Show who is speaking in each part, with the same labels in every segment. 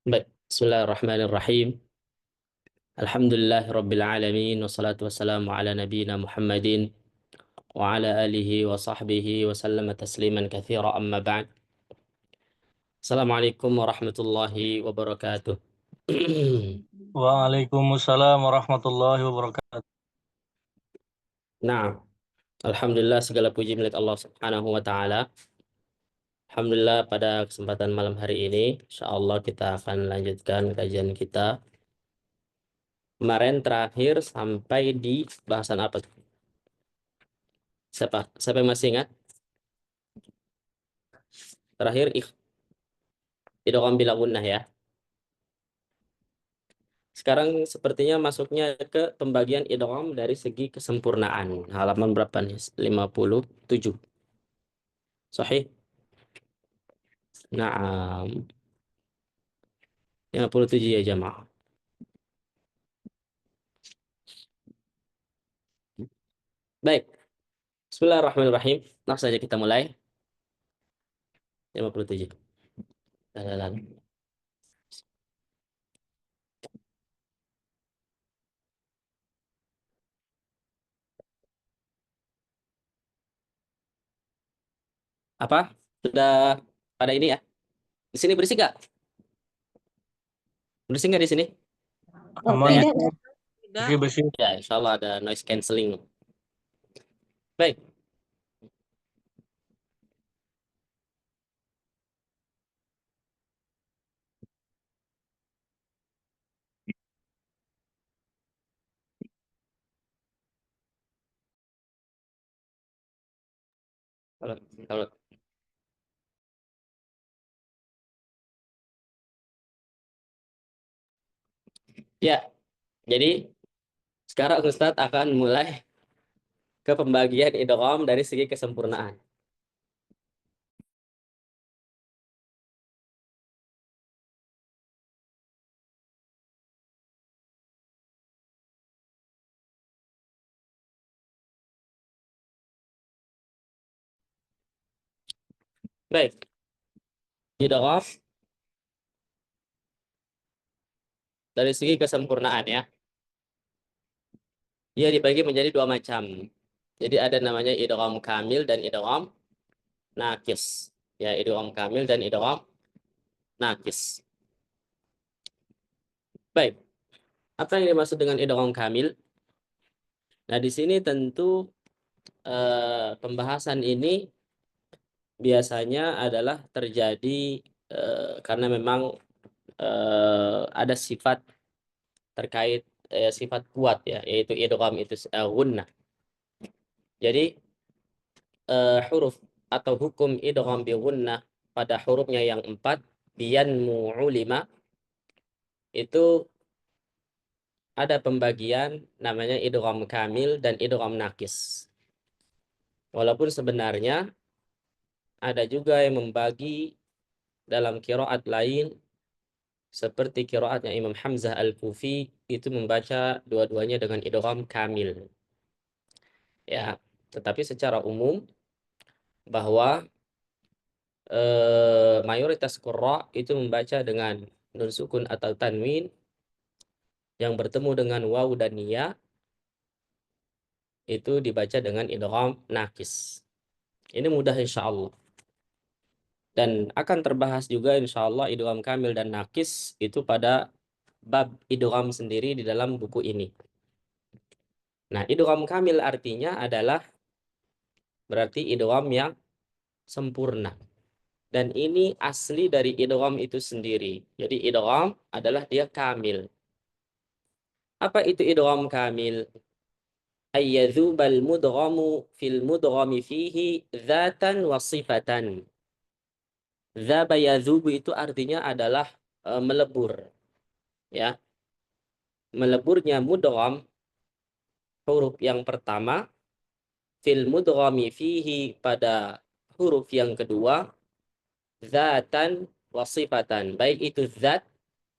Speaker 1: Baik, bismillahirrahmanirrahim. Alhamdulillahirabbil alamin wassalatu wassalamu ala nabiyyina Muhammadin wa ala alihi wa sahbihi wa sallama tasliman katsira amma ba'd. Assalamualaikum warahmatullahi wabarakatuh.
Speaker 2: Waalaikumsalam warahmatullahi wabarakatuh.
Speaker 1: Nah, alhamdulillah segala puji milik Allah Subhanahu wa taala. Alhamdulillah pada kesempatan malam hari ini insyaallah kita akan lanjutkan kajian kita. Kemarin terakhir sampai di bahasan apa tuh? Siapa yang masih ingat? Terakhir idgham bila gunnah ya. Sekarang sepertinya masuknya ke pembagian idgham dari segi kesempurnaan. Halaman berapa nih? 57. Sahih? Naam. 57 ya jamaah. Baik. Bismillahirrahmanirrahim. Langsung saja kita mulai. 57. Lalu. Apa? Sudah pada ini ya? Di sini berisik nggak? Berisik nggak di sini?
Speaker 2: Aman,
Speaker 1: Ya,
Speaker 2: bersih.
Speaker 1: ya, insya Allah ada noise cancelling. Baik. Kalau ya, jadi sekarang Ustadz akan mulai ke pembagian idgham dari segi kesempurnaan. Baik, idgham dari segi kesempurnaan ya. Dia dibagi menjadi dua macam. Jadi ada namanya idgham kamil dan idgham nakis. Ya, idgham kamil dan idgham nakis. Baik. Apa yang dimaksud dengan idgham kamil? Nah, di sini tentu pembahasan ini biasanya adalah terjadi karena memang ada sifat terkait sifat kuat ya, yaitu idgham itu gunnah. Jadi huruf atau hukum idgham bi gunnah pada hurufnya yang 4 biyanmu ulima itu ada pembagian namanya idgham kamil dan idgham nakis. Walaupun sebenarnya ada juga yang membagi dalam qiraat lain seperti qiraatnya Imam Hamzah Al-Kufi itu membaca dua-duanya dengan idgham kamil. Ya, tetapi secara umum bahwa mayoritas qurra itu membaca dengan nun sukun atau tanwin yang bertemu dengan waw dan ya itu dibaca dengan idgham nakis. Ini mudah insya Allah. Dan akan terbahas juga insya Allah idgham kamil dan nakis itu pada bab idgham sendiri di dalam buku ini. Nah, idgham kamil artinya adalah berarti idgham yang sempurna. Dan ini asli dari idgham itu sendiri. Jadi idgham adalah dia kamil. Apa itu idgham kamil? Ayyadzubal mudghamu fil mudghami fihi dzatan wa sifatan. Dzaba yadzubu itu artinya adalah melebur. Ya. Meleburnya mudgham huruf yang pertama fil mudghami fihi pada huruf yang kedua dzatan wa sifatan. Baik itu zat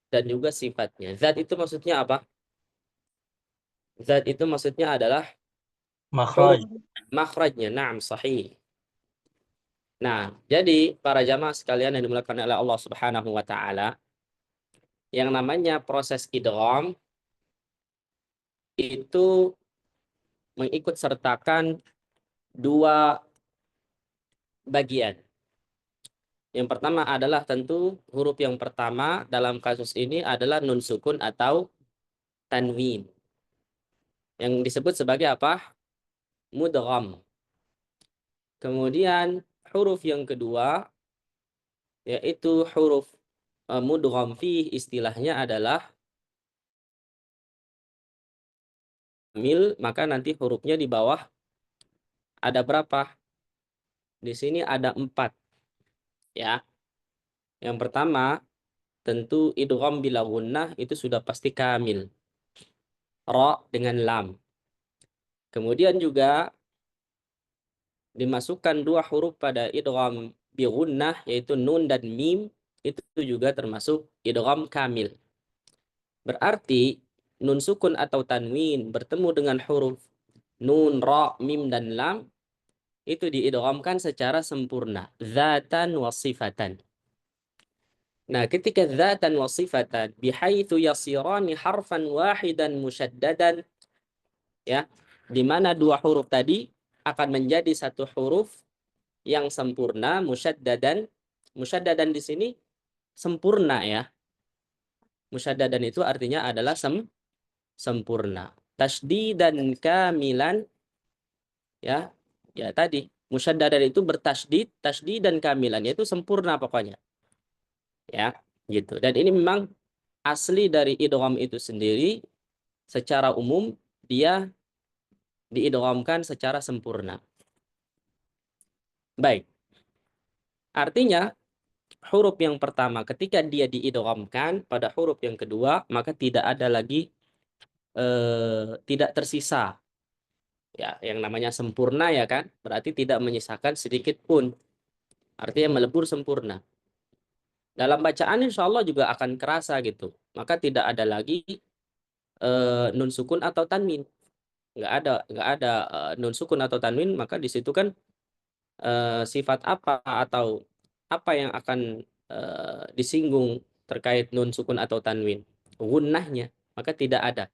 Speaker 1: dan juga sifatnya. Zat itu maksudnya apa? Zat itu maksudnya adalah huruf
Speaker 2: Makhraj.
Speaker 1: makhrajnya. Naam, sahih. Nah, jadi para jamaah sekalian yang dimuliakan oleh Allah Subhanahu wa taala, Yang namanya proses idgham itu mengikut sertakan dua bagian. Yang pertama adalah tentu huruf yang pertama dalam kasus ini adalah nun sukun atau tanwin. Yang disebut sebagai apa? Mudgham. Kemudian huruf yang kedua yaitu huruf mudgham fi, istilahnya adalah mil, maka nanti hurufnya di bawah ada berapa? Di sini ada 4 ya. Yang pertama tentu idgham bila gunnah itu sudah pasti kamil. Ra dengan lam. Kemudian juga dimasukkan 2 huruf pada idgham bi gunnah yaitu nun dan mim, itu juga termasuk idgham kamil. Berarti nun sukun atau tanwin bertemu dengan huruf nun, ra, mim dan lam itu diidghamkan secara sempurna, dzatan wa sifatan. Nah, ketika dzatan wa sifatan bihaitsu yasirani harfan wahidan musyaddadan, ya, di mana 2 huruf tadi akan menjadi satu huruf yang sempurna, musyaddadan. Musyaddadan di sini sempurna ya. Musyaddadan itu artinya adalah sempurna. Tasdidan kamilan, ya. Ya tadi, musyaddadan itu bertasdid, tasdid dan kamilan, yaitu sempurna pokoknya. Ya, gitu. Dan ini memang asli dari idgham itu sendiri, secara umum dia diidghamkan secara sempurna. Baik. Artinya huruf yang pertama ketika dia diidghamkan pada huruf yang kedua, maka tidak ada lagi tidak tersisa. Ya, yang namanya sempurna ya kan, berarti tidak menyisakan sedikit pun. Artinya melebur sempurna. Dalam bacaan insya Allah juga akan kerasa gitu. Maka tidak ada lagi nun sukun atau tanwin. Nggak ada nun sukun atau tanwin, maka di situ kan sifat apa atau apa yang akan disinggung terkait nun sukun atau tanwin, gunnahnya, maka tidak ada.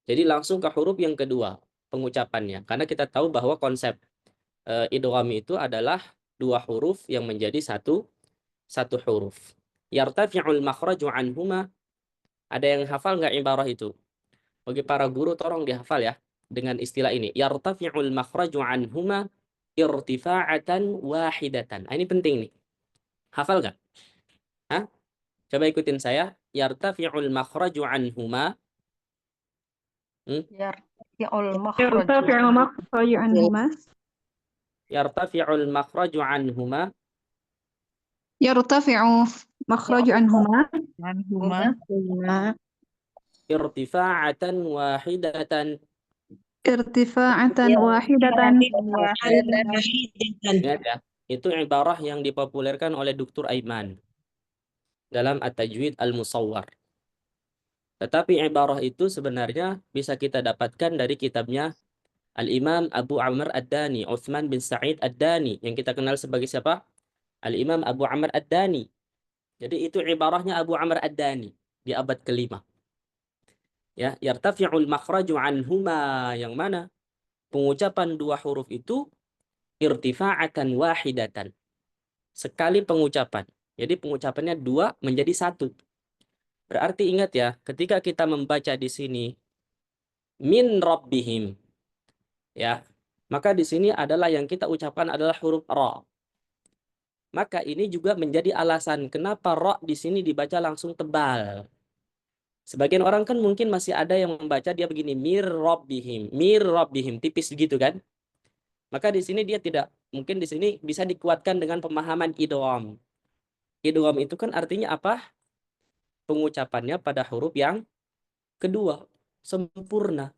Speaker 1: Jadi langsung ke huruf yang kedua pengucapannya, karena kita tahu bahwa konsep idgham itu adalah 2 huruf yang menjadi satu huruf. Yartafi'ul makhraju anhuma. Ada yang hafal nggak ibarah itu? Bagi para guru tolong dihafal ya dengan istilah ini. Yartafi'ul makhraju anhuma irtifa'atan wahidatan. Nah, ini penting nih. Hafal nggak? Hah? Coba ikutin saya. Yartafi'ul makhraju anhuma.
Speaker 3: Yarti'ul
Speaker 4: يرتفع
Speaker 3: makhraju
Speaker 4: المخرج عنهما
Speaker 1: Yartafi'ul makhraju anhuma
Speaker 4: يرتفع مخرج عنهما
Speaker 1: irtifa'atan wahidatan.
Speaker 4: ارتفاعة واحدة
Speaker 1: Ingat ya, itu ibarah yang dipopulerkan oleh Dr. Aiman dalam At-Tajwid Al-Musawwar. Tetapi ibarah itu sebenarnya bisa kita dapatkan dari kitabnya Al-Imam Abu Amr Ad-Dani, Uthman bin Sa'id Ad-Dani, yang kita kenal sebagai siapa? Al-Imam Abu Amr Ad-Dani. Jadi itu ibarahnya Abu Amr Ad-Dani di abad ke-5. Ya, yartafi'ul makhraju anhuma, yang mana pengucapan 2 huruf itu irtifa'atan wahidatan. Sekali pengucapan. Jadi pengucapannya 2 menjadi 1. Berarti ingat ya, ketika kita membaca di sini min rabbihim, ya, maka di sini adalah yang kita ucapkan adalah huruf ra. Maka ini juga menjadi alasan kenapa ra di sini dibaca langsung tebal. Sebagian orang kan mungkin masih ada yang membaca dia begini, mir rabbihim, tipis gitu kan. Maka di sini dia tidak, mungkin di sini bisa dikuatkan dengan pemahaman idgham. Idgham itu kan artinya apa? Pengucapannya pada huruf yang kedua, sempurna.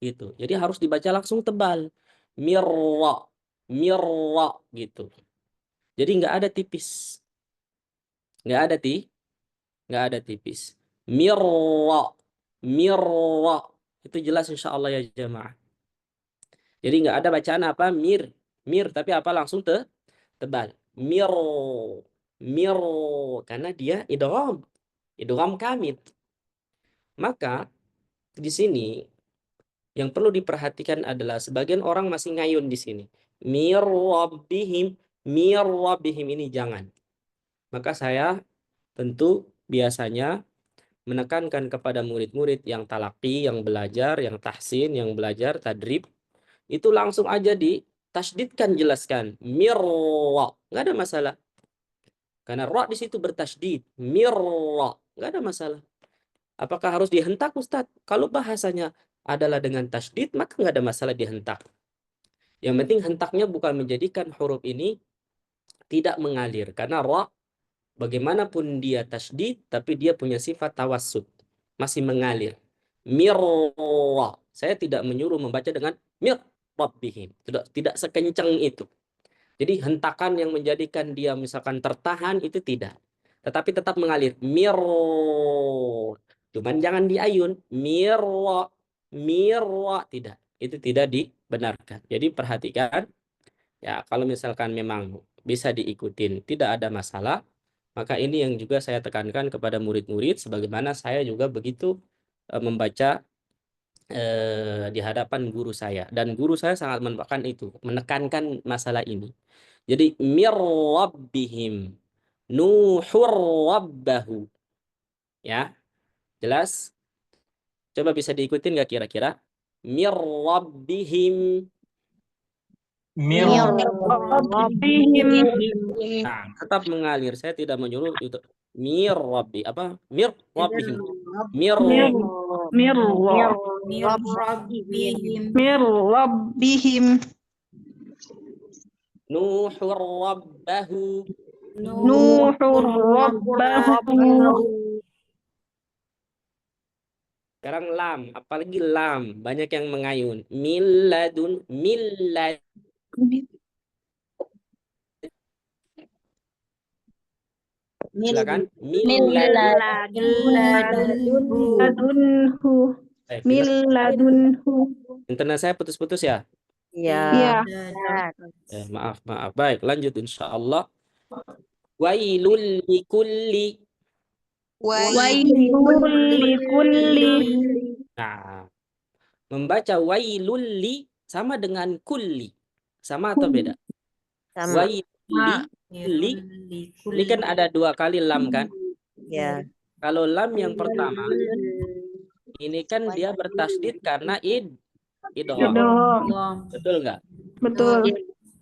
Speaker 1: Gitu. Jadi harus dibaca langsung tebal. Mirra, mirra gitu. Jadi nggak ada tipis. Nggak ada nggak ada tipis. Mirra, mirra. Itu jelas insya Allah ya jamaah. Jadi nggak ada bacaan apa mir, tapi apa langsung tebal. Mir, karena dia idgham. idgham kamil. Maka di sini yang perlu diperhatikan adalah sebagian orang masih ngayun di sini. Mir rabbihim ini jangan. Maka saya tentu biasanya menekankan kepada murid-murid yang talaqi, yang belajar, yang tahsin, yang belajar tadrib, itu langsung aja ditasydidkan, jelaskan. Mirra, nggak ada masalah. Karena ra di situ bertasydid. Mirra, nggak ada masalah. Apakah harus dihentak, Ustadz? Kalau bahasanya adalah dengan tasydid, maka nggak ada masalah dihentak. Yang penting hentaknya bukan menjadikan huruf ini tidak mengalir. Karena ra, bagaimanapun dia tasydid, tapi dia punya sifat tawassut. Masih mengalir. Mirra. Saya tidak menyuruh membaca dengan mir rabbihim. Tidak sekencang itu. Jadi hentakan yang menjadikan dia misalkan tertahan itu tidak. Tetapi tetap mengalir. Mir. Cuman jangan diayun. Mirra. Mirra. Tidak. Itu tidak dibenarkan. Jadi perhatikan. Ya, kalau misalkan memang bisa diikutin, tidak ada masalah. Maka ini yang juga saya tekankan kepada murid-murid. Sebagaimana saya juga begitu membaca di hadapan guru saya. Dan guru saya sangat menekankan masalah ini. Jadi mir rabbihim nuhur rabbahu. Ya, jelas? Coba bisa diikutin nggak kira-kira? Mir rabbihim.
Speaker 2: Mir
Speaker 4: Rabbihim.
Speaker 1: Nah, tetap mengalir. Saya tidak menyuruh itu mir rabbi apa? Mir rabbihim. Mir
Speaker 4: Mir rabbihim.
Speaker 1: nuhur rabbahu.
Speaker 4: Nuhur rabbahu.
Speaker 1: Sekarang lam, apalagi lam, banyak yang mengayun. Milladun, millad. Silakan.
Speaker 4: Ladunhu.
Speaker 1: Baik,
Speaker 4: Min ladunhu.
Speaker 1: internet saya putus-putus ya?
Speaker 4: Ya.
Speaker 1: Maaf. Baik, lanjut insyaallah. Wailul likulli.
Speaker 4: Wailul likulli.
Speaker 1: Nah, membaca wailul li sama dengan kulli. Sama atau beda?
Speaker 3: Sama.
Speaker 1: Wailul li. Ini kan ada 2 kali lam kan?
Speaker 3: Ya.
Speaker 1: Kalau lam yang pertama, ini kan dia bertasydid karena idgham. Betul nggak?
Speaker 4: Betul.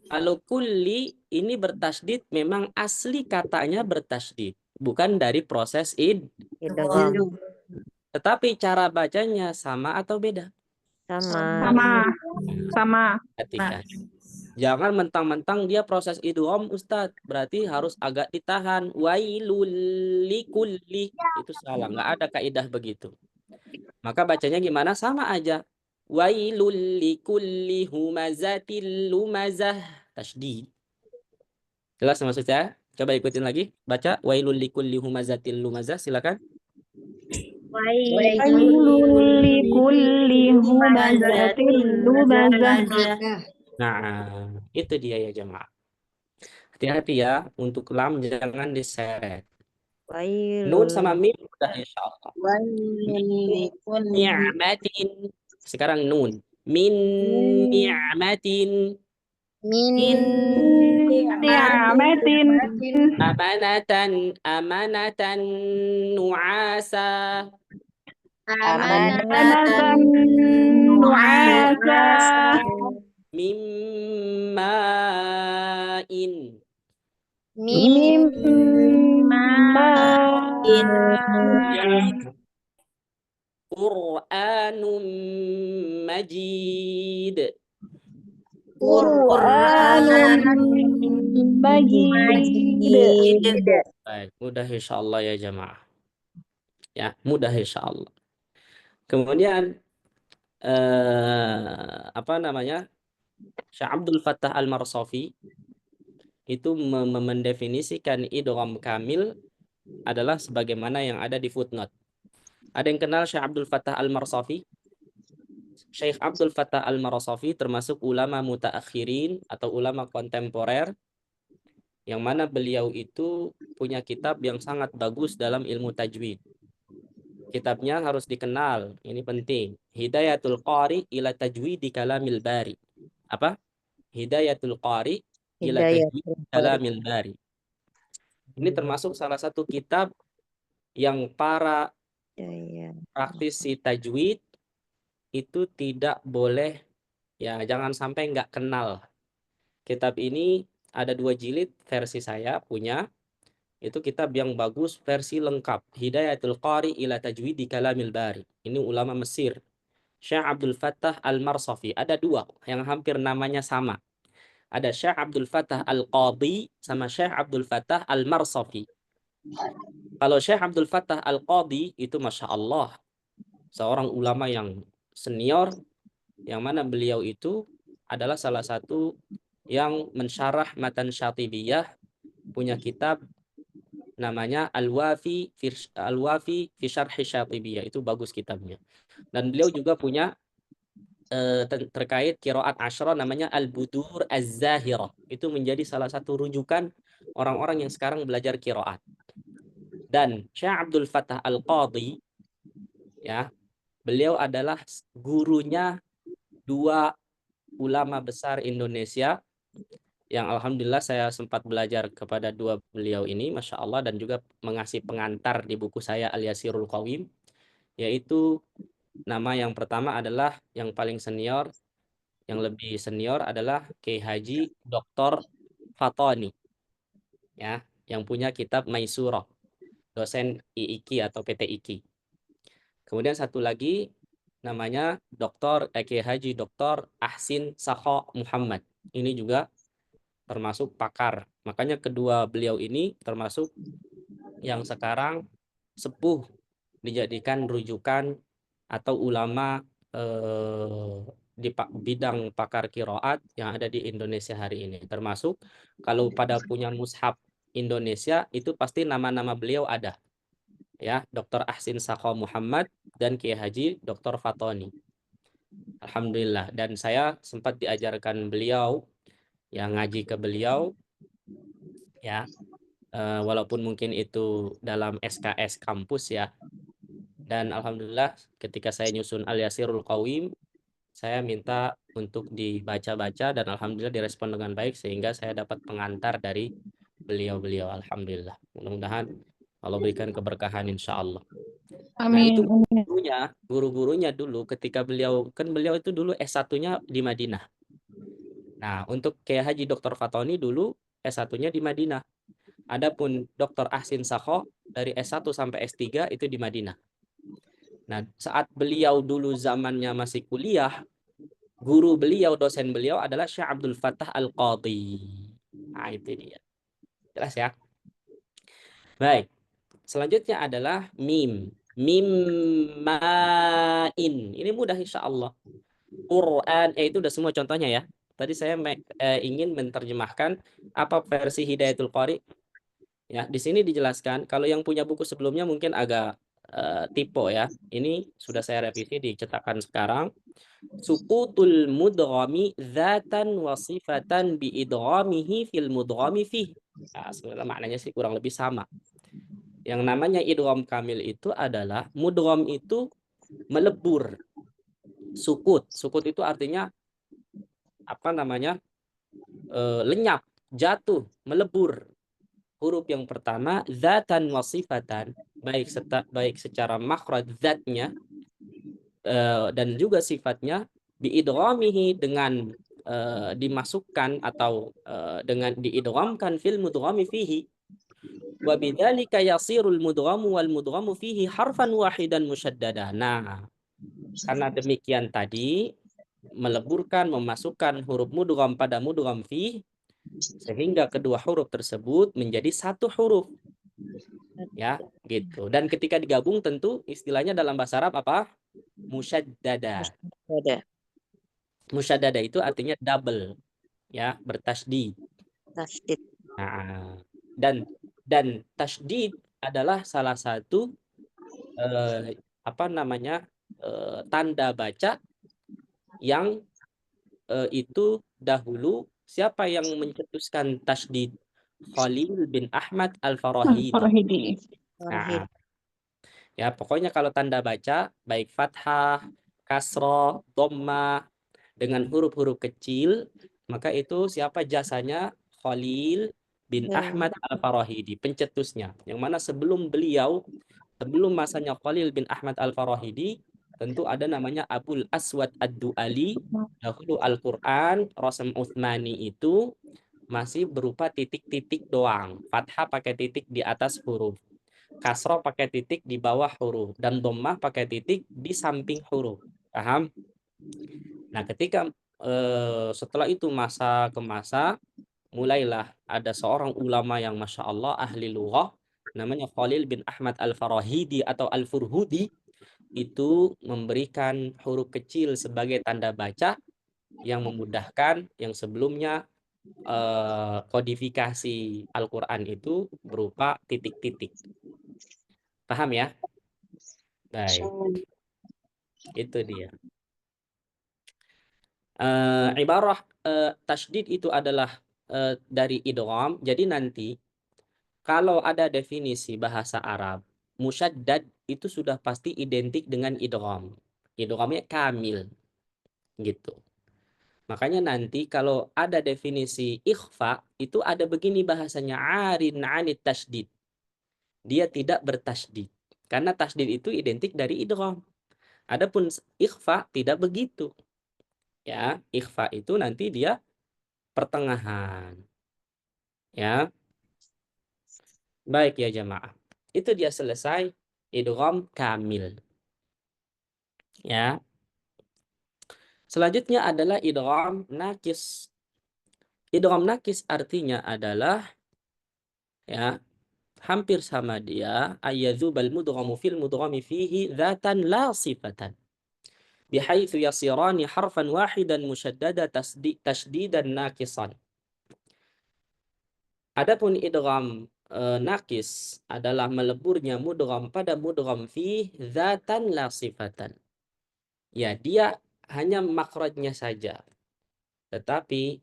Speaker 1: Kalau kulli ini bertasydid memang asli katanya bertasydid, bukan dari proses
Speaker 3: Idgham.
Speaker 1: Tetapi cara bacanya sama atau beda?
Speaker 4: Sama.
Speaker 1: Perhatikan. Jangan mentang-mentang dia proses idgham, Ustadz. Berarti harus agak ditahan. Wailul likulli. Itu salah. Nggak ada kaidah begitu. Maka bacanya gimana? Sama aja. Wailul likulli humazatil lumazah. Tasydid. Jelas maksud saya? Coba ikutin lagi. Baca. Wailul likulli humazatil lumazah. Silakan.
Speaker 4: Wailul likulli humazatil lumazah.
Speaker 1: Nah, itu dia ya jemaah. Hati-hati ya. Untuk lam jangan diseret. Nun sama mim udah insyaallah. Ni'matin. Sekarang nun. Min ni'matin.
Speaker 4: Ni'matin.
Speaker 1: Amanatan nu'asa.
Speaker 4: Amanatan nu'asa.
Speaker 1: Mimma'in. Qur'anum majid. Baik, mudah insyaallah ya jamaah. Ya, mudah insyaallah. Kemudian apa namanya? Syekh Abdul Fattah Al-Marsafi itu mendefinisikan idgham kamil adalah sebagaimana yang ada di footnote. Ada yang kenal Syekh Abdul Fattah Al-Marsafi? Syekh Abdul Fattah Al-Marsafi termasuk ulama mutaakhirin atau ulama kontemporer yang mana beliau itu punya kitab yang sangat bagus dalam ilmu tajwid. Kitabnya harus dikenal, ini penting. Hidayatul Qari ila Tajwidi Kalamil Bari. Apa? Hidayatul Qari ila Tajwidi
Speaker 3: Hidayatul Qari.
Speaker 1: Kalamil Bari. Ini termasuk salah satu kitab yang para praktisi tajwid itu tidak boleh, ya jangan sampai nggak kenal. Kitab ini ada 2 jilid, versi saya punya. Itu kitab yang bagus, versi lengkap. Hidayatul Qari ila Tajwidi Kalamil Bari. Ini ulama Mesir. Syekh Abdul Fattah Al-Marsafi. Ada 2 yang hampir namanya sama. Ada Syekh Abdul Fattah Al-Qadi sama Syekh Abdul Fattah Al-Marsafi. Kalau Syekh Abdul Fattah Al-Qadi itu Masya Allah, seorang ulama yang senior, yang mana beliau itu adalah salah satu yang mensyarah matan Syatibiyah, punya kitab namanya Al-Wafi fi Syarhi Syatibiyah. Itu bagus kitabnya. Dan beliau juga punya terkait qiraat asyra namanya Al-Budur Az-Zahirah. Itu menjadi salah satu rujukan orang-orang yang sekarang belajar qiraat. Dan Syekh Abdul Fattah Al-Qadi, ya, beliau adalah gurunya 2 ulama besar Indonesia yang alhamdulillah saya sempat belajar kepada 2 beliau ini, Masya Allah, dan juga mengasih pengantar di buku saya Al-Yasirul Qawim, yaitu nama yang pertama adalah yang paling senior, yang lebih senior adalah Kiai Haji Dr. Fatoni, ya, yang punya kitab Maisurah, dosen IIKI atau PT IKI. Kemudian satu lagi namanya Kiai Haji Dr. Ahsin Sakho Muhammad. Ini juga termasuk pakar. Makanya kedua beliau ini termasuk yang sekarang sepuh dijadikan rujukan atau ulama di bidang pakar qiraat yang ada di Indonesia hari ini. Termasuk kalau pada punya mushaf Indonesia itu pasti nama-nama beliau ada. Ya, Dr. Ahsin Sakho Muhammad dan Kiai Haji Dr. Fatoni. Alhamdulillah. Dan saya sempat diajarkan beliau, yang ngaji ke beliau, ya, walaupun mungkin itu dalam SKS kampus ya. Dan alhamdulillah ketika saya nyusun Al-Yasirul Qawim, saya minta untuk dibaca-baca dan alhamdulillah direspon dengan baik sehingga saya dapat pengantar dari beliau-beliau. Alhamdulillah. Mudah-mudahan Allah berikan keberkahan insya Allah. Nah itu guru-gurunya dulu ketika beliau itu dulu S1-nya di Madinah. Nah untuk Kiai Haji Dr. Fatoni dulu S1-nya di Madinah. Adapun Dr. Ahsin Sakho dari S1 sampai S3 itu di Madinah. Nah saat beliau dulu zamannya masih kuliah, guru beliau, dosen beliau adalah Syekh Abdul Fattah Al-Qadi. Nah itu dia. Jelas ya? Baik. Selanjutnya adalah mim. Mim ma'in. Ini mudah insya Allah. Quran, itu udah semua contohnya ya. Tadi saya ingin menerjemahkan apa versi Hidayatul Qari. Ya, di sini dijelaskan. Kalau yang punya buku sebelumnya mungkin agak typo ya. Ini sudah saya revisi di cetakan sekarang. Suqutul mudghami dzatan wa sifatan bi idghamihi fil mudghami fih. Nah, sebenarnya maknanya sih kurang lebih sama. Yang namanya idgham kamil itu adalah mudgham itu melebur. Sukut itu artinya apa namanya? Lenyap, jatuh, melebur. Huruf yang pertama dzatan wa sifatan, baik secara makhraj zatnya dan juga sifatnya biidghamihi dengan dimasukkan atau dengan diidghamkan fil mudghami fihi. Wa bidzalika yasirul mudghamu wal mudghamu fihi harfan wahidan musyaddada. Nah, karena demikian tadi meleburkan, memasukkan huruf mudgham pada mudgham fi sehingga kedua huruf tersebut menjadi satu huruf. Ya, gitu. Dan ketika digabung tentu istilahnya dalam bahasa Arab apa? Musyaddada. Musyaddada itu artinya double. Ya, bertasydid.
Speaker 3: Tasydid.
Speaker 1: Nah, dan tasydid adalah salah satu tanda baca yang itu dahulu siapa yang mencetuskan tasydid Khalil bin Ahmad Al-Farahidi.
Speaker 4: Farahidi.
Speaker 1: Nah, ya pokoknya kalau tanda baca baik fathah, kasroh, dhammah dengan huruf-huruf kecil, maka itu siapa jasanya? Khalil bin Ahmad Al-Farahidi, pencetusnya. Yang mana sebelum masanya Khalil bin Ahmad Al-Farahidi, tentu ada namanya Abul Aswad Ad-Du'ali. Dahulu Al-Quran, Rasam Utsmani itu masih berupa titik-titik doang. Fathah pakai titik di atas huruf. Kasroh pakai titik di bawah huruf. Dan dhammah pakai titik di samping huruf. Paham? Nah, ketika setelah itu masa ke masa, mulailah ada seorang ulama yang Masya Allah ahli lughah, namanya Khalil bin Ahmad Al-Farahidi atau Al-Furhudi, itu memberikan huruf kecil sebagai tanda baca yang memudahkan yang sebelumnya kodifikasi Al-Quran itu berupa titik-titik. Paham ya? Baik, itu dia. Ibarah tasydid itu adalah dari idgham. Jadi nanti kalau ada definisi bahasa Arab, musyaddad itu sudah pasti identik dengan idgham. Idghamnya kamil gitu. Makanya nanti kalau ada definisi ikhfa itu ada begini bahasanya, arin 'anit tasydid. Dia tidak bertasydid. Karena tasydid itu identik dari idgham. Adapun ikhfa tidak begitu. Ya, ikhfa itu nanti dia pertengahan. Ya. Baik ya jamaah. Itu dia selesai idgham kamil. Ya. Selanjutnya adalah idgham nakis. Idgham nakis artinya adalah ya hampir sama dia ayyadzubal mudghamu fil mudghami fihi dzatan la sifatan. Bihaitsu yasirani harfan wahidan musyaddada tashdidan nakisan. Adapun idgham nakis adalah meleburnya mudgham pada mudgham fi dzatan la sifatan. Ya, dia hanya makhrajnya saja. Tetapi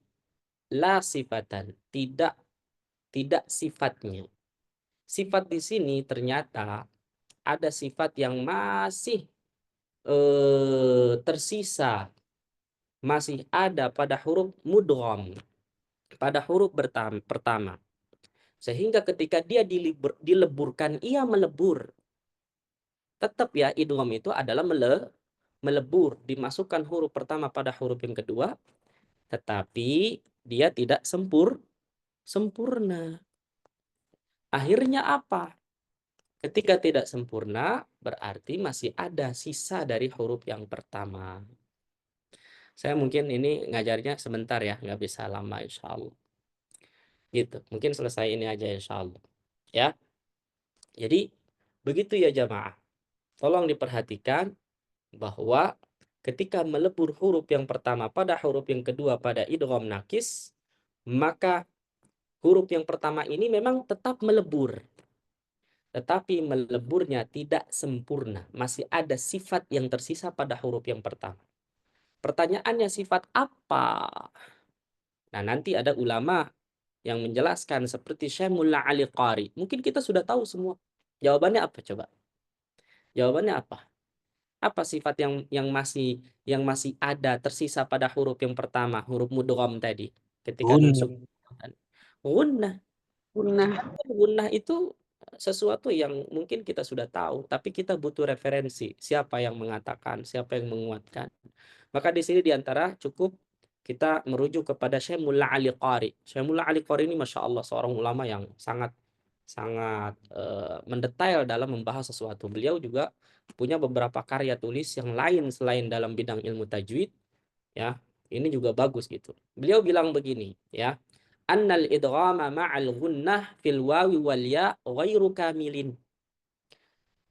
Speaker 1: la sifatan, tidak sifatnya. Sifat di sini ternyata ada sifat yang masih tersisa, masih ada pada huruf mudgham, pada huruf pertama. Sehingga ketika dia dileburkan, ia melebur. Tetap ya, idgham itu adalah melebur, dimasukkan huruf pertama pada huruf yang kedua, tetapi dia tidak sempurna. Akhirnya apa? Ketika tidak sempurna, berarti masih ada sisa dari huruf yang pertama. Saya mungkin ini ngajarnya sebentar ya, nggak bisa lama insya Allah. Gitu, mungkin selesai ini aja insya Allah. Ya, jadi begitu ya jamaah. Tolong diperhatikan bahwa ketika melebur huruf yang pertama pada huruf yang kedua pada idgham nakis, maka huruf yang pertama ini memang tetap melebur. Tetapi meleburnya tidak sempurna. Masih ada sifat yang tersisa pada huruf yang pertama. Pertanyaannya sifat apa? Nah, nanti ada ulama yang menjelaskan seperti Syekh Mullah Ali Qari. Mungkin kita sudah tahu semua. Jawabannya apa coba? Jawabannya apa? Apa sifat yang masih ada tersisa pada huruf yang pertama, huruf mudgham tadi ketika nusuk? Gunnah. Gunnah itu sesuatu yang mungkin kita sudah tahu, tapi kita butuh referensi. Siapa yang mengatakan, siapa yang menguatkan. Maka di sini diantara cukup kita merujuk kepada Syekh Mullah Ali Qari. Syekh Mullah Ali Qari ini Masya Allah seorang ulama yang sangat mendetail dalam membahas sesuatu. Beliau juga punya beberapa karya tulis yang lain selain dalam bidang ilmu tajwid. Ya, ini juga bagus gitu. Beliau bilang begini, ya. Annal idghama ma'al gunnah fil wawi wal ya ghairu kamilin.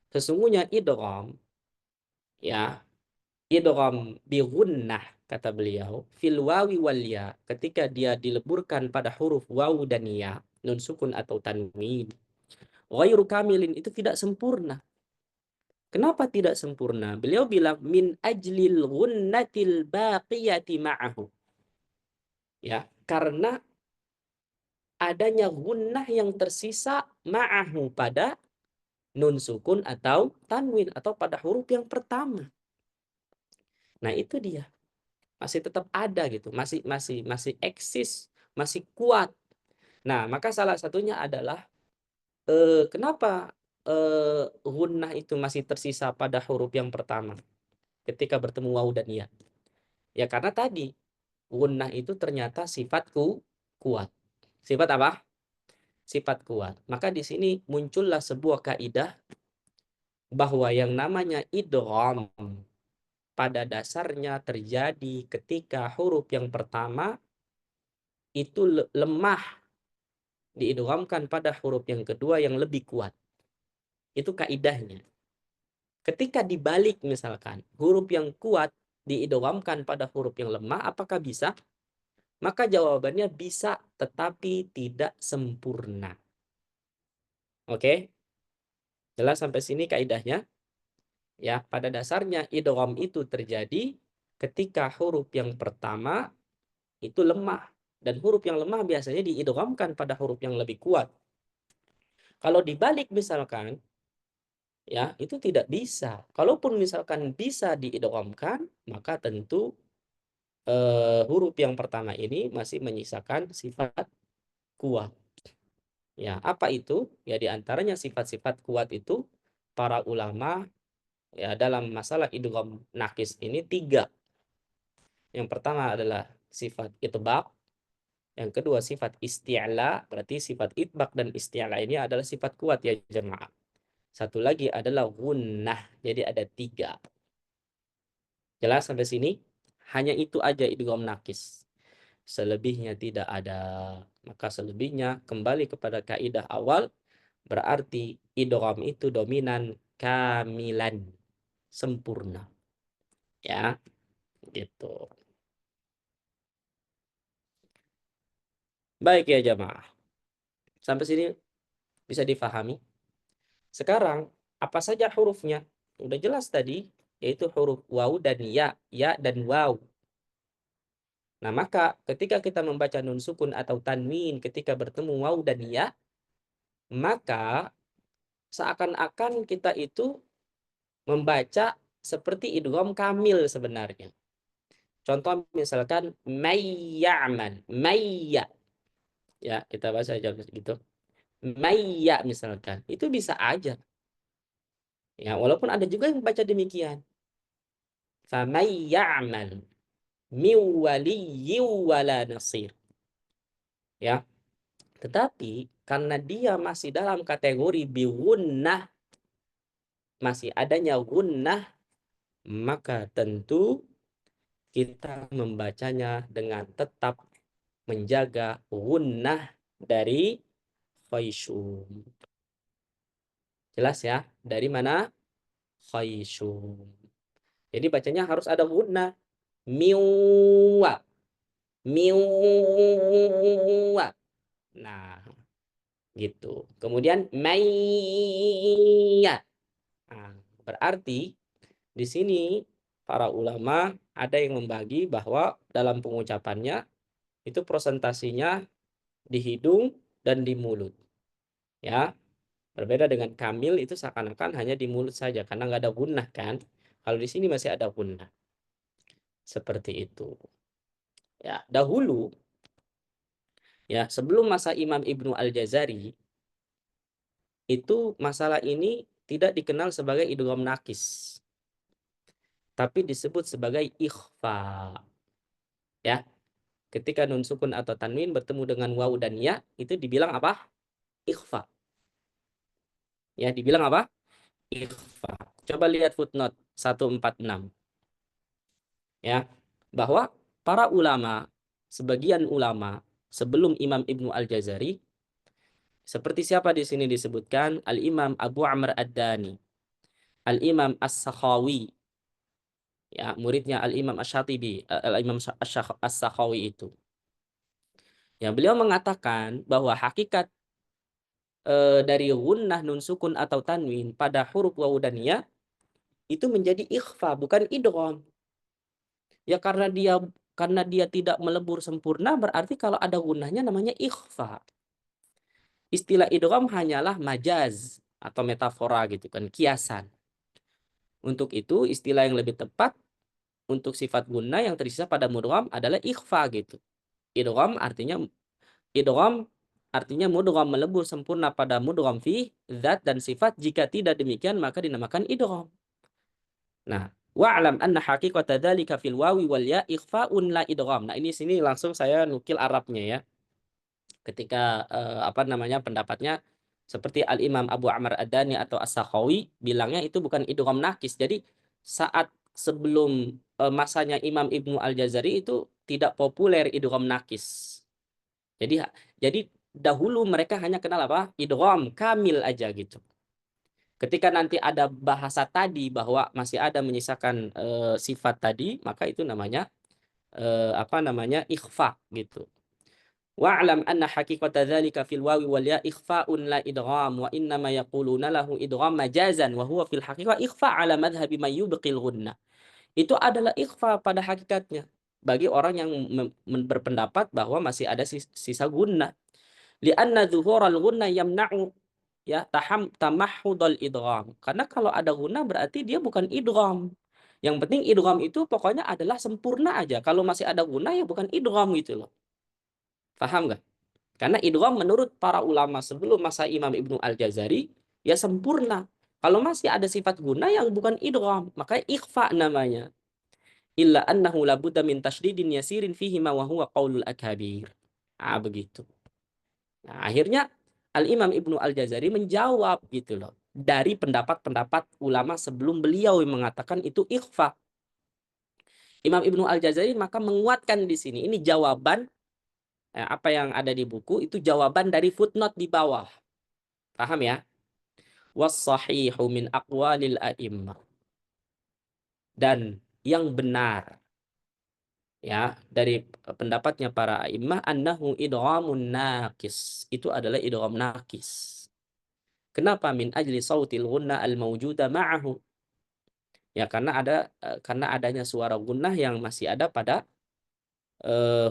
Speaker 1: Sesungguhnya idgham, ya, idgham bi gunnah kata beliau fil wawi wal ya, ketika dia dileburkan pada huruf wawu dan ya, nun sukun atau tanwin, ghairu kamilin, itu tidak sempurna. Kenapa tidak sempurna? Beliau bilang min ajlil gunnatil baqiyati ma'ahu. Ya, karena adanya gunnah yang tersisa ma'ahu pada nun sukun atau tanwin atau pada huruf yang pertama. Nah, itu dia. Masih tetap ada gitu, masih eksis, masih kuat. Nah, maka salah satunya adalah kenapa gunnah itu masih tersisa pada huruf yang pertama ketika bertemu waw dan ya? Ya karena tadi gunnah itu ternyata sifatku kuat. Sifat apa? Sifat kuat. Maka di sini muncullah sebuah kaidah bahwa yang namanya idgham pada dasarnya terjadi ketika huruf yang pertama itu lemah diidghamkan pada huruf yang kedua yang lebih kuat. Itu kaidahnya. Ketika dibalik misalkan huruf yang kuat diidghamkan pada huruf yang lemah, apakah bisa? Maka jawabannya bisa, tetapi tidak sempurna. Oke? Jelas sampai sini kaidahnya? Ya, pada dasarnya idgham itu terjadi ketika huruf yang pertama itu lemah, dan huruf yang lemah biasanya diidghamkan pada huruf yang lebih kuat. Kalau dibalik misalkan, ya itu tidak bisa. Kalaupun misalkan bisa diidghamkan, maka tentu huruf yang pertama ini masih menyisakan sifat kuat. Ya, apa itu? Ya, diantaranya sifat-sifat kuat itu para ulama ya dalam masalah idgham nakis ini 3. Yang pertama adalah sifat itbaq, yang kedua sifat isti'la, berarti sifat itbaq dan isti'la ini adalah sifat kuat ya jemaah. Satu lagi adalah gunnah. Jadi ada 3. Jelas sampai sini? Hanya itu aja idgham nakis. Selebihnya tidak ada. Maka selebihnya kembali kepada kaidah awal, berarti idgham itu dominan kamilan, sempurna. Ya, gitu. Baik ya jamaah. Sampai sini bisa difahami? Sekarang, apa saja hurufnya? Udah jelas tadi, yaitu huruf waw dan ya dan waw. Nah, maka ketika kita membaca nun sukun atau tanwin ketika bertemu waw dan ya, maka seakan-akan kita itu membaca seperti idgham kamil sebenarnya. Contoh misalkan mayyaman, mayya. Ya, kita baca aja gitu. Mayya misalkan. Itu bisa aja. Ya, walaupun ada juga yang baca demikian. Famayyaman min waliyyin wala nasir. Ya. Tetapi karena dia masih dalam kategori biwunnah, masih adanya gunnah, maka tentu kita membacanya dengan tetap menjaga gunnah dari khayshum. Jelas ya? Dari mana? Khayshum. Jadi bacanya harus ada gunnah. Miwa. Miwa. Nah, gitu. Kemudian mayya. Nah, berarti di sini para ulama ada yang membagi bahwa dalam pengucapannya itu presentasinya di hidung dan di mulut. Ya, berbeda dengan kamil itu seakan-akan hanya di mulut saja karena nggak ada gunnah kan. Kalau di sini masih ada gunnah. Seperti itu. Ya, dahulu ya sebelum masa Imam Ibnu Al-Jazari itu masalah ini tidak dikenal sebagai idgham nakis, tapi disebut sebagai ikhfa. Ya, ketika nun sukun atau tanwin bertemu dengan waw dan ya, itu dibilang apa? Ikhfa. Ya, dibilang apa? Ikhfa. Coba lihat footnote 146. Ya, bahwa para ulama, sebagian ulama sebelum Imam Ibnu Al-Jazari, seperti siapa di sini disebutkan? Al-Imam Abu Amr Ad-Dani, Al-Imam As-Sakhawi, ya, muridnya Al-Imam Asy-Syatibi, Al-Imam As-Sakhawi itu. Ya, beliau mengatakan bahwa hakikat dari gunnah nun sukun atau tanwin pada huruf waw dan ya itu menjadi ikhfa, bukan idgham. Ya karena dia tidak melebur sempurna, berarti kalau ada gunnahnya namanya ikhfa. istilah idgham hanyalah majaz atau metafora gitu kan, kiasan. Untuk itu istilah yang lebih tepat untuk sifat guna yang tersisa pada mudgham adalah ikhfa gitu. Idgham artinya mudgham melebur sempurna pada mudgham fi zat dan sifat. Jika tidak demikian maka dinamakan idgham. Nah, wa'lam anna haqiqata dzalika fil wawi wal ya ikhfa'un la idgham. Nah, ini sini langsung saya nukil Arabnya ya. Ketika pendapatnya seperti Al-Imam Abu Amr Ad-Dani atau As-Sakhawi bilangnya itu bukan idgham nakis. Jadi saat sebelum masanya Imam Ibnu Al-Jazari itu tidak populer idgham nakis. Jadi dahulu mereka hanya kenal apa? Idgham kamil aja gitu. Ketika nanti ada bahasa tadi bahwa masih ada menyisakan sifat tadi, maka itu namanya ikhfa gitu. Wa'lam anna haqiqata dzalika fil wawi wal ya ikhfa'un la idgham wa inna ma yaquluna lahu idgham majazan wa huwa fil haqiqah ikhfa' ala madhhabi man yubqil ghunnah. Itu adalah ikhfa pada hakikatnya bagi orang yang berpendapat bahwa masih ada sisa gunnah. Li'anna dhuhural gunnah yamna'u ya tamahhudul idgham. Karena kalau ada gunnah berarti dia bukan idgham. Yang penting idgham itu pokoknya adalah sempurna aja. Kalau masih ada gunnah ya bukan idgham gitu loh. Paham nggak? Karena idgham menurut para ulama sebelum masa Imam Ibnu Al-Jazari ya sempurna. Kalau masih ada sifat guna yang bukan idgham, maka ikhfa namanya. Illa annahu labudda min tasydidin yasirin fihi ma wa huwa qaulul akabir. Begitu. Nah, akhirnya Al-Imam Ibnu Al-Jazari menjawab gitu loh. Dari pendapat-pendapat ulama sebelum beliau yang mengatakan itu ikhfa. Imam Ibnu Al-Jazari maka menguatkan di sini. Ini jawaban apa yang ada di buku itu jawaban dari footnote di bawah. Paham ya? Was-sahihu min aqwalil a'immah. Dan yang benar ya dari pendapatnya para a'immah annahu idghamun naqis. Itu adalah idgham naqis. Kenapa? Min ajli sautil gunna al-mawjuda ma'ahu. Ya karena adanya suara gunnah yang masih ada pada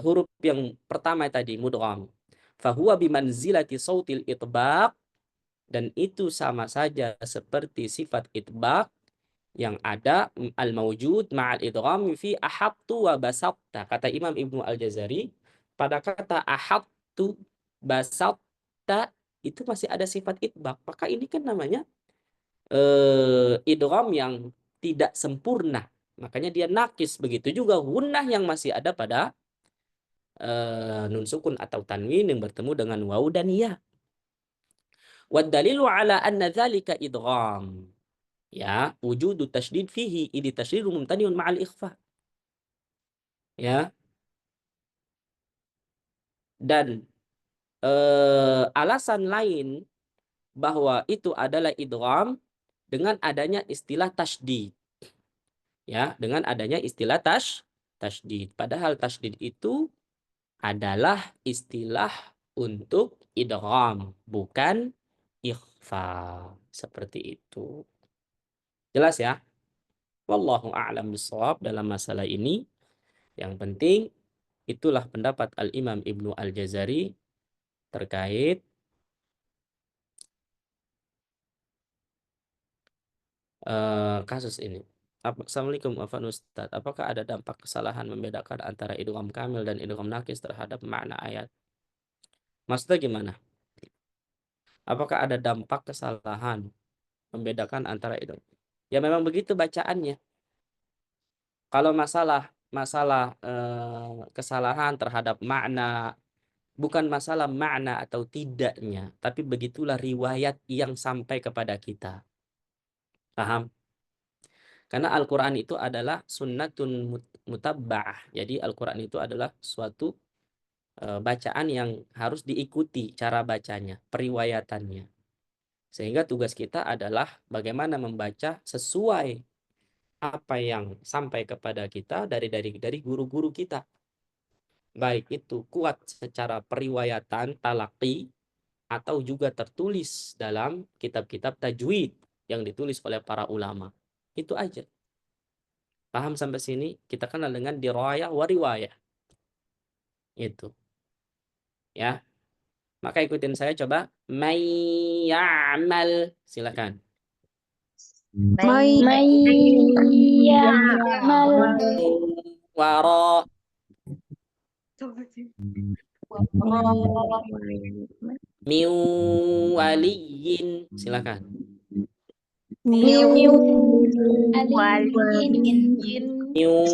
Speaker 1: huruf yang pertama tadi mudgham. Fahuwa bimanzilati sautil itbaq, dan itu sama saja seperti sifat itbaq yang ada al-mawjud ma'al idgham fi ahattu wa basatta. Kata Imam Ibnu Al-Jazari, pada kata ahattu basatta itu masih ada sifat itbaq. Maka ini kan namanya idgham yang tidak sempurna. Makanya dia nakis. Begitu juga gunnah yang masih ada pada nun sukun atau tanwin yang bertemu dengan waw dan ya. Wad dalilu ala anna dzalika idgham. Ya, wujudu tasydid fihi idi tasydidu mumtaniun ma'al ikhfa. Ya. Dan alasan lain bahwa itu adalah idgham dengan adanya istilah tasydid. Ya, dengan adanya istilah tasydid. Padahal tasydid itu adalah istilah untuk idgham, bukan ikhfa. Seperti itu. Jelas ya? Wallahu a'lam bishawab dalam masalah ini. Yang penting itulah pendapat Al-Imam Ibnu Al-Jazari terkait kasus ini. Assalamualaikum Afan Ustaz. Apakah ada dampak kesalahan membedakan antara idgham kamil dan idgham nakis terhadap makna ayat? Maksudnya gimana? Apakah ada dampak kesalahan membedakan antara idgham? Ya memang begitu bacaannya. Kalau masalah kesalahan terhadap makna, bukan masalah makna atau tidaknya, tapi begitulah riwayat yang sampai kepada kita. Paham? Karena Al-Quran itu adalah sunnatun mutabba'ah. Jadi Al-Quran itu adalah suatu bacaan yang harus diikuti cara bacanya, periwayatannya. Sehingga tugas kita adalah bagaimana membaca sesuai apa yang sampai kepada kita dari guru-guru kita. Baik itu kuat secara periwayatan, talaqi, atau juga tertulis dalam kitab-kitab tajwid yang ditulis oleh para ulama. Itu aja. Paham sampai sini? Kita kenal dengan dirayah wa riwayah. Itu. Ya. Maka ikutin saya coba. May ya'mal. Silakan.
Speaker 4: May ya'mal
Speaker 1: Wara. Min waliyin. Silakan.
Speaker 4: min
Speaker 1: Min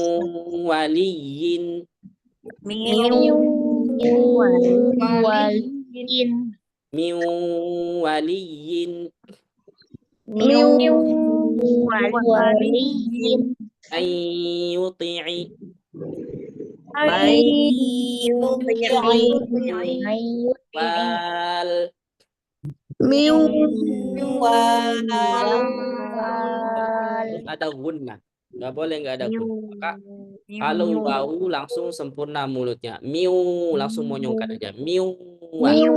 Speaker 1: waliyin. Min waliyin. Ay yuti'i. Wal. Terus ada gunnah. Nggak boleh nggak ada gunnah. Maka kalau wau langsung sempurna mulutnya. Miu langsung monyongkan aja. Miu. Miu.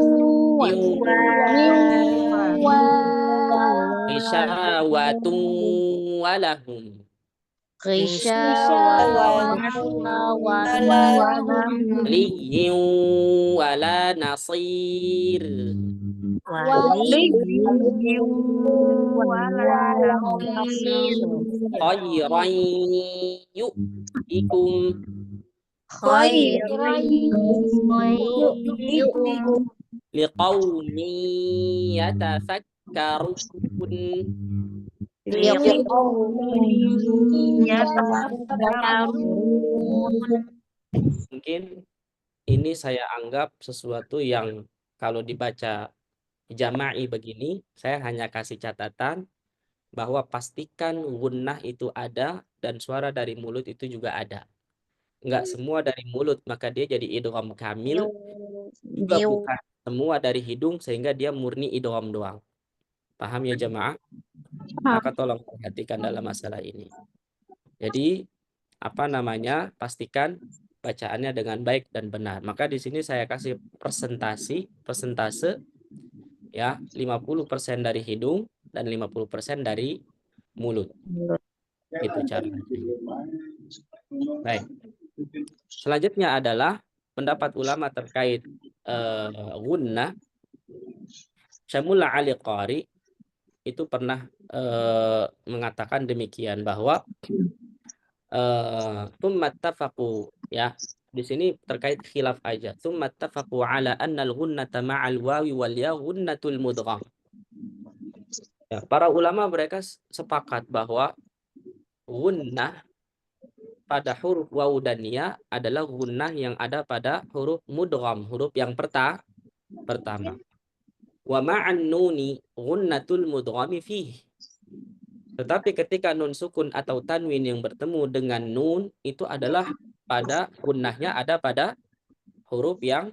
Speaker 1: Isyawatu walahum. Liyu wala nasir. Khairan yu'tikum. Liqaumin yatafakkarun. Mungkin ini saya anggap sesuatu yang kalau dibaca jama'i begini, saya hanya kasih catatan bahwa pastikan gunnah itu ada dan suara dari mulut itu juga ada. Enggak semua dari mulut maka dia jadi idgham kamil, juga bukan semua dari hidung sehingga dia murni idgham doang. Paham ya jamaah? Maka tolong perhatikan dalam masalah ini. Jadi pastikan bacaannya dengan baik dan benar. Maka di sini saya kasih persentase ya, 50% dari hidung dan 50% dari mulut. Itu caranya. Baik. Selanjutnya adalah pendapat ulama terkait gunnah. Syamullah Ali Qari itu pernah mengatakan demikian bahwa tsummattafaqu ya, di sini terkait khilaf aja. Tsummattafaqu ala anna al-ghunnata ma'al wawi wal ya ghunnatul mudgham. Ya, para ulama mereka sepakat bahwa gunnah pada huruf waw dan ya adalah gunnah yang ada pada huruf mudgham, huruf yang pertama. Wa ma'an nuni ghunnatul mudghami fihi. Tetapi ketika nun sukun atau tanwin yang bertemu dengan nun itu adalah pada gunnahnya ada pada huruf yang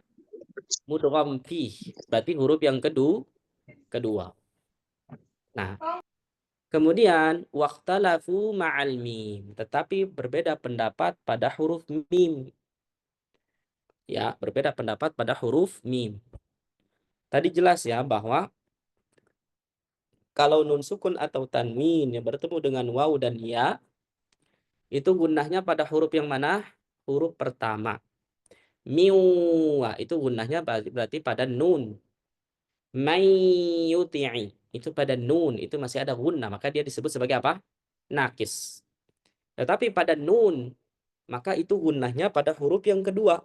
Speaker 1: mudgham fihi, berarti huruf yang kedua. Nah, kemudian waqtalafu ma'al mim, tetapi berbeda pendapat pada huruf mim. Ya, berbeda pendapat pada huruf mim. Tadi jelas ya bahwa kalau nun sukun atau tanwin yang bertemu dengan waw dan ya, itu gunnahnya pada huruf yang mana? Huruf pertama. Miwa, itu gunnahnya berarti pada nun. Mayyuti'i, itu pada nun, itu masih ada gunnah, maka dia disebut sebagai apa? Nakis. Tetapi pada nun, maka itu gunnahnya pada huruf yang kedua.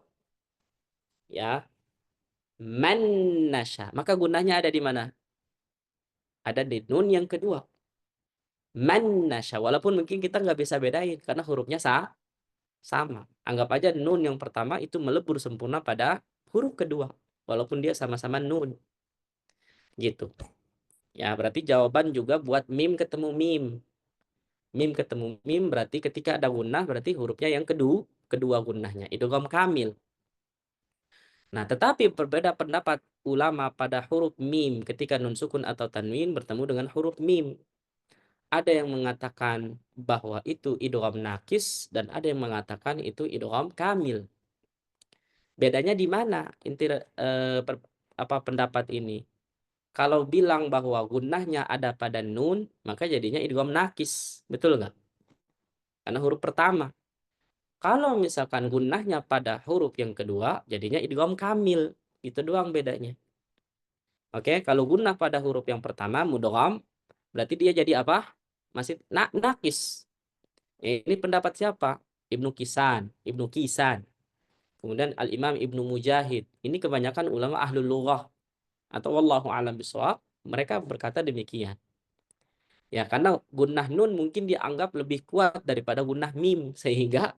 Speaker 1: Ya. Man nasya, maka gunnahnya ada di mana? Ada di nun yang kedua. Man nasya, walaupun mungkin kita nggak bisa bedain karena hurufnya sama. Anggap aja nun yang pertama itu melebur sempurna pada huruf kedua, walaupun dia sama-sama nun. Gitu. Ya, berarti jawaban juga buat mim ketemu mim. Mim ketemu mim berarti ketika ada gunnah berarti hurufnya yang kedua gunnahnya. Idgham kamil. Nah, tetapi berbeda pendapat ulama pada huruf mim ketika nun sukun atau tanwin bertemu dengan huruf mim. Ada yang mengatakan bahwa itu idgham nakis dan ada yang mengatakan itu idgham kamil. Bedanya di mana pendapat ini? Kalau bilang bahwa gunnahnya ada pada nun, maka jadinya idgham nakis. Betul nggak? Karena huruf pertama. Kalau misalkan gunnahnya pada huruf yang kedua, jadinya idgham kamil. Itu doang bedanya. Oke, kalau gunnah pada huruf yang pertama mudgham, berarti dia jadi apa? Masih nakis. Ini pendapat siapa? Ibnu Kisan. Kemudian Al-Imam Ibnu Mujahid. Ini kebanyakan ulama ahlul lughah atau wallahu a'lam bishawab, mereka berkata demikian. Ya, karena gunnah nun mungkin dianggap lebih kuat daripada gunnah mim, sehingga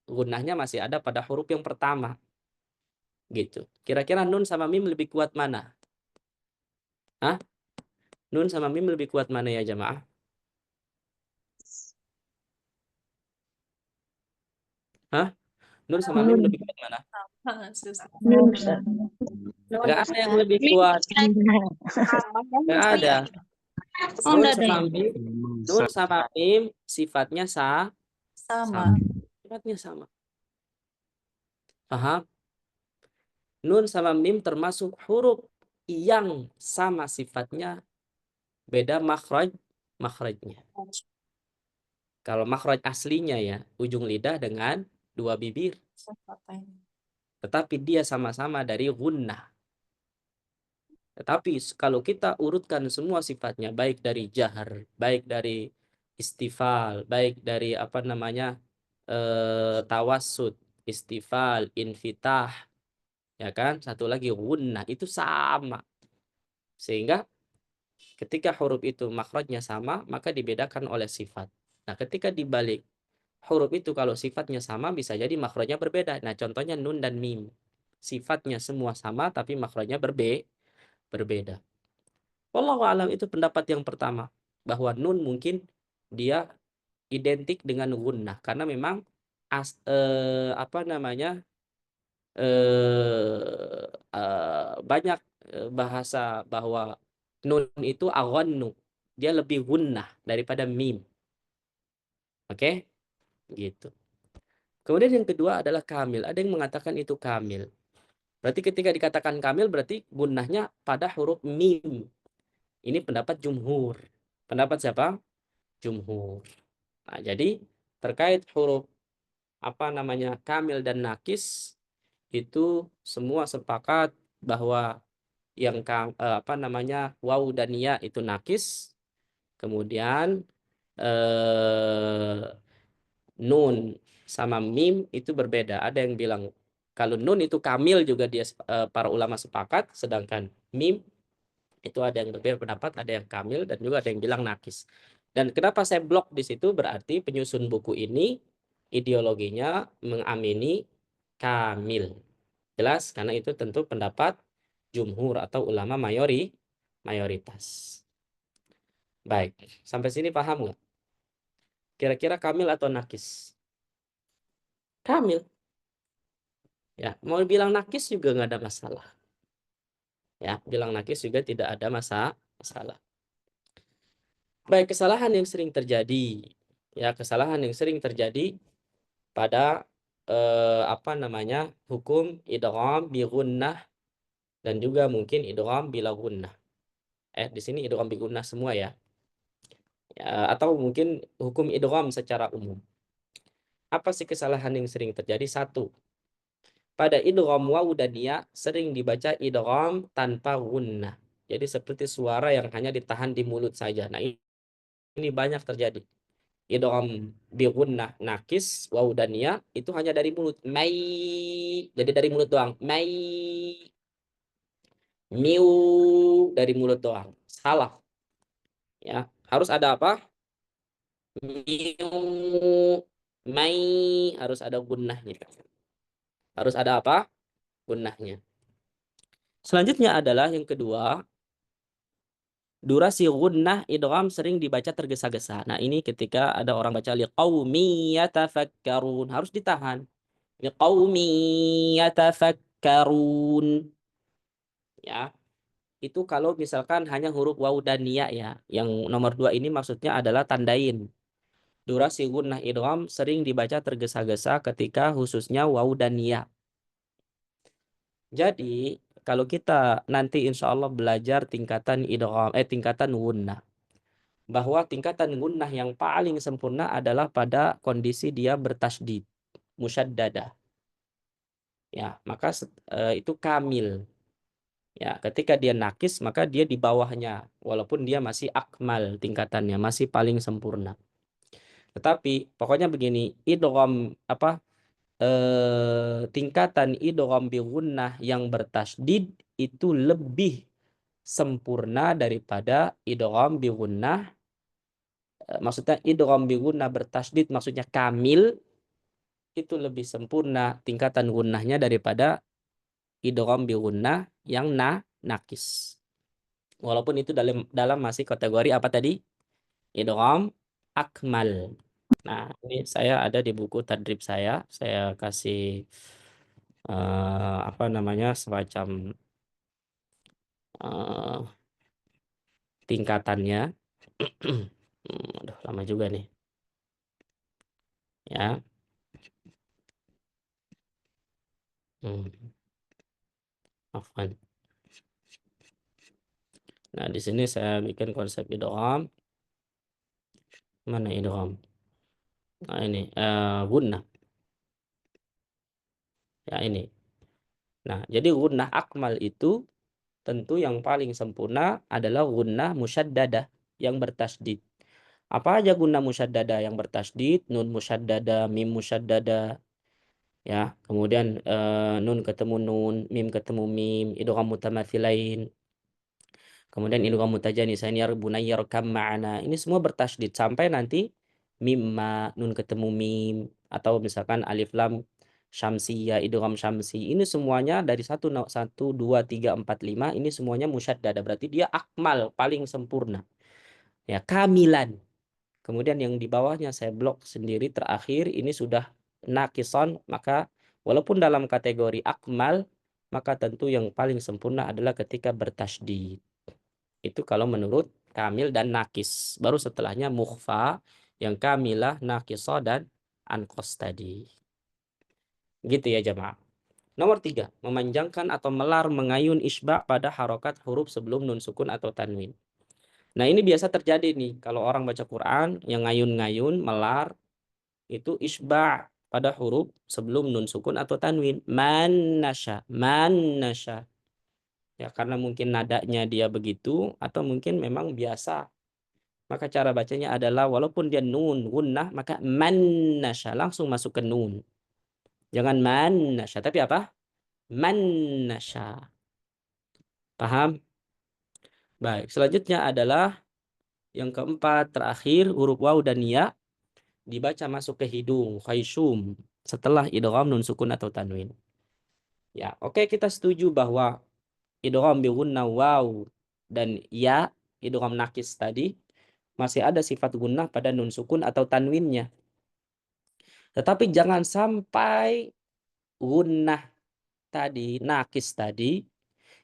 Speaker 1: gunnahnya masih ada pada huruf yang pertama. Gitu. Kira-kira nun sama mim lebih kuat mana? Hah? Nun sama mim lebih kuat mana ya jamaah? Hah? Nun sama mim lebih kuat mana?
Speaker 4: Nun, Ustaz.
Speaker 1: Nggak ada yang lebih kuat. Nggak ada. Nun sama mim sifatnya
Speaker 5: Sama.
Speaker 1: sifatnya sama. Paham? Nun sama mim termasuk huruf yang sama sifatnya, beda makhrajnya. Kalau makhraj aslinya ya, ujung lidah dengan dua bibir. Tetapi dia sama-sama dari gunnah. Tetapi kalau kita urutkan semua sifatnya, baik dari jahar, baik dari istifal, baik dari tawassut, istifal, infitah, ya kan? Satu lagi gunnah, itu sama. Sehingga ketika huruf itu makhrajnya sama, maka dibedakan oleh sifat. Nah, ketika dibalik huruf itu kalau sifatnya sama bisa jadi makhrajnya berbeda. Nah, contohnya nun dan mim. Sifatnya semua sama tapi makhrajnya berbeda. Wallahu alam, itu pendapat yang pertama, bahwa nun mungkin dia identik dengan gunnah karena memang banyak bahasa bahwa nun itu aghannu, dia lebih gunnah daripada mim. Oke? Gitu. Kemudian yang kedua adalah kamil. Ada yang mengatakan itu kamil. Berarti ketika dikatakan kamil berarti gunnahnya pada huruf mim. Ini pendapat jumhur. Pendapat siapa? Jumhur. Nah, jadi terkait huruf kamil dan nakis itu semua sepakat bahwa yang waw dan ya itu nakis. Kemudian nun sama mim itu berbeda. Ada yang bilang kalau nun itu kamil juga dia para ulama sepakat, sedangkan mim itu ada yang berbeda pendapat, ada yang kamil dan juga ada yang bilang nakis. Dan kenapa saya blok di situ, berarti penyusun buku ini ideologinya mengamini kamil. Jelas? Karena itu tentu pendapat jumhur atau ulama mayoritas. Baik, sampai sini paham nggak? Kira-kira kamil atau nakis? Kamil. Ya, mau bilang nakis juga nggak ada masalah. Ya, bilang nakis juga tidak ada masalah. Baik, kesalahan yang sering terjadi. Ya, kesalahan yang sering terjadi pada hukum idgham bi gunnah dan juga mungkin idgham bila gunnah. Di sini idgham bi gunnah semua ya. Atau mungkin hukum idgham secara umum. Apa sih kesalahan yang sering terjadi? Satu, pada idgham waw dan ya sering dibaca idgham tanpa gunnah. Jadi seperti suara yang hanya ditahan di mulut saja. Nah, ini banyak terjadi. Idgham bi gunnah nakis waw dan ya itu hanya dari mulut. Mai. Jadi dari mulut doang. Mai. Miu dari mulut doang. Salah. Ya, harus ada apa? Miu. Mai harus ada gunnahnya. Harus ada apa? Gunnahnya. Selanjutnya adalah yang kedua, durasi gunnah idgham sering dibaca tergesa-gesa. Nah, ini ketika ada orang baca liqaumi yatafakkarun, harus ditahan. Liqaumi yatafakkarun. Ya. Itu kalau misalkan hanya huruf waw dan ya ya. Yang nomor 2 ini maksudnya adalah tandain. Durasi gunnah idgham sering dibaca tergesa-gesa ketika khususnya waw dan ya. Jadi, kalau kita nanti insya Allah belajar tingkatan idgham, tingkatan gunnah, bahwa tingkatan gunnah yang paling sempurna adalah pada kondisi dia bertasydid, musyaddadah. Ya, maka itu kamil. Ya, ketika dia nakis maka dia di bawahnya walaupun dia masih akmal tingkatannya, masih paling sempurna. Tetapi pokoknya begini, idgham tingkatan idgham bi gunnah yang bertasydid itu lebih sempurna daripada idgham bi gunnah. Maksudnya idgham bi gunnah bertasydid maksudnya kamil itu lebih sempurna tingkatan gunnahnya daripada idgham bi gunnah yang nakis. Walaupun itu dalam masih kategori apa tadi? Idgham akmal. Nah, ini saya ada di buku tadrib saya kasih apa namanya semacam tingkatannya. Aduh, lama juga nih. Ya. Afwan. Nah, di sini saya bikin konsep idgham. Mana idgham? Nah, ini gunnah. Ya, ini. Nah, jadi gunnah akmal itu tentu yang paling sempurna adalah gunnah musyaddadah yang bertasydid. Apa aja gunnah musyaddadah yang bertasydid? Nun musyaddadah, mim musyaddadah, ya. Kemudian nun ketemu nun, mim ketemu mim, idgham mutamatsilain. Kemudian idgham mutajanisain ya bunayya rakam ma'ana. Ini semua bertasydid sampai nanti mimma, nun ketemu mim, atau misalkan alif lam syamsiyah, idgham syamsi. Ini semuanya dari 1 2 3 4 5 ini semuanya musyaddadah. Berarti dia akmal, paling sempurna. Ya, kamilan. Kemudian yang di bawahnya saya blok sendiri terakhir ini sudah nakison, maka walaupun dalam kategori akmal maka tentu yang paling sempurna adalah ketika bertasydid. Itu kalau menurut kamil dan nakis. Baru setelahnya mukhfa yang kamilah, nakisah dan anqos tadi. Gitu ya jamaah. Nomor 3, memanjangkan atau melar mengayun isba' pada harokat huruf sebelum nun sukun atau tanwin. Nah, ini biasa terjadi nih kalau orang baca Quran yang ngayun-ngayun, melar itu isba' pada huruf sebelum nun sukun atau tanwin. Man nasya. Ya, karena mungkin nadanya dia begitu atau mungkin memang biasa. Maka cara bacanya adalah walaupun dia nun gunnah maka man nasya langsung masuk ke nun. Jangan man nasya tapi apa? Man nasya. Paham? Baik, selanjutnya adalah yang keempat terakhir huruf waw dan ya dibaca masuk ke hidung khayshum setelah idgham nun sukun atau tanwin. Ya, oke, kita setuju bahwa idgham bi gunnah waw dan ya, idgham nakis tadi masih ada sifat gunnah pada nun sukun atau tanwinnya. Tetapi jangan sampai gunnah tadi, nakis tadi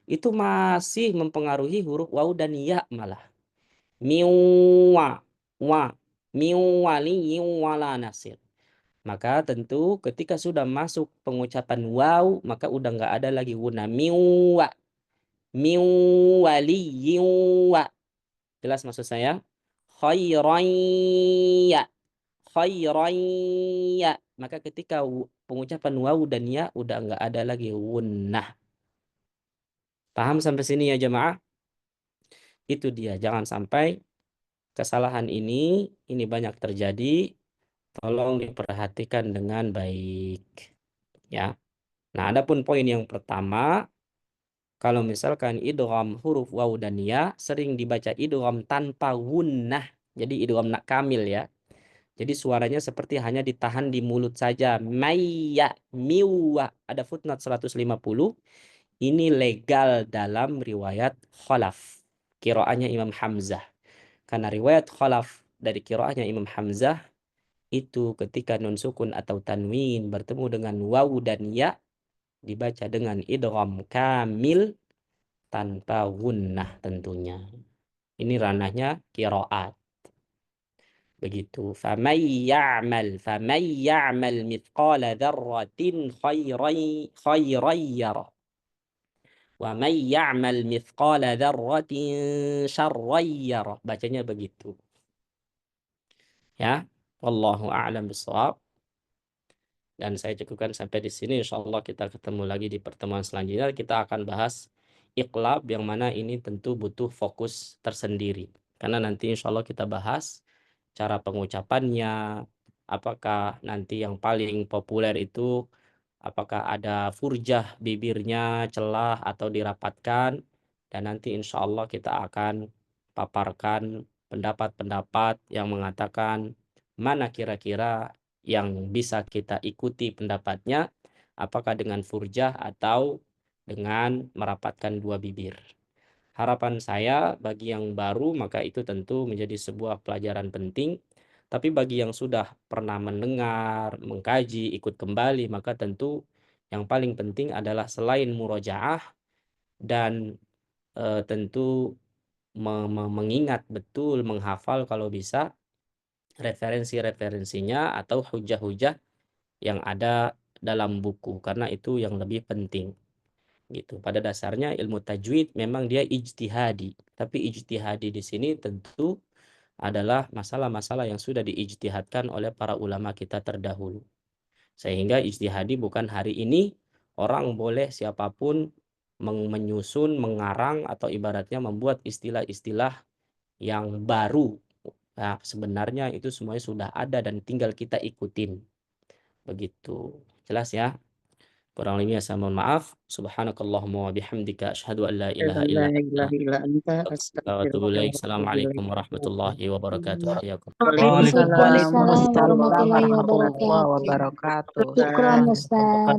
Speaker 1: itu masih mempengaruhi huruf waw dan ya malah. Miwa, wa, miwali, wala nasir. Maka tentu ketika sudah masuk pengucapan waw, maka udah nggak ada lagi guna. Miwa, miwali, wa. Jelas maksud saya? Khairaya, khairaya. Maka ketika pengucapan waw dan ya udah nggak ada lagi gunnah. Paham sampai sini ya jemaah? Itu dia, jangan sampai kesalahan ini banyak terjadi. Tolong diperhatikan dengan baik, ya. Nah, adapun poin yang pertama, kalau misalkan idgham huruf waw dan ya sering dibaca idgham tanpa gunnah. Jadi idgham kamil ya. Jadi suaranya seperti hanya ditahan di mulut saja. Mayya, miwa. Ada footnote 150. Ini legal dalam riwayat Khalaf. Qiraahnya Imam Hamzah. Karena riwayat Khalaf dari qiraahnya Imam Hamzah itu ketika nun sukun atau tanwin bertemu dengan waw dan ya dibaca dengan idgham kamil tanpa gunnah tentunya. Ini ranahnya qiraat. Begitu. Faman ya'mal mithqala dzarratin khairan yara. Wa man ya'mal mithqala dzarratin syarran yara. Bacanya begitu. Ya, wallahu a'lam bishawab. Dan saya cukupkan sampai di sini. Insyaallah kita ketemu lagi di pertemuan selanjutnya. Kita akan bahas iqlab, yang mana ini tentu butuh fokus tersendiri. Karena nanti insya Allah kita bahas cara pengucapannya, apakah nanti yang paling populer itu apakah ada furjah bibirnya, celah atau dirapatkan, dan nanti insya Allah kita akan paparkan pendapat-pendapat yang mengatakan mana kira-kira yang bisa kita ikuti pendapatnya, apakah dengan furjah atau dengan merapatkan dua bibir. Harapan saya bagi yang baru maka itu tentu menjadi sebuah pelajaran penting. Tapi bagi yang sudah pernah mendengar, mengkaji, ikut kembali, maka tentu yang paling penting adalah selain murojaah dan tentu mengingat betul, menghafal kalau bisa referensi-referensinya atau hujah-hujah yang ada dalam buku, karena itu yang lebih penting. Gitu. Pada dasarnya ilmu tajwid memang dia ijtihadi, tapi ijtihadi di sini tentu adalah masalah-masalah yang sudah diijtihadkan oleh para ulama kita terdahulu. Sehingga ijtihadi bukan hari ini orang boleh siapapun menyusun, mengarang, atau ibaratnya membuat istilah-istilah yang baru. Nah, sebenarnya itu semuanya sudah ada dan tinggal kita ikutin. Begitu. Jelas ya? Kurang lebihnya saya mohon maaf. Subhanakallahumma wa bihamdika asyhadu an la ilaha illa anta astaghfiruka wa atubu ilaik. Assalamualaikum warahmatullahi wabarakatuh. Hayakum.
Speaker 3: Waalaikumsalam
Speaker 2: Waalaikumsalam
Speaker 3: warahmatullahi
Speaker 2: warahmatullahi wabarakatuh.
Speaker 6: Syukran Ustaz.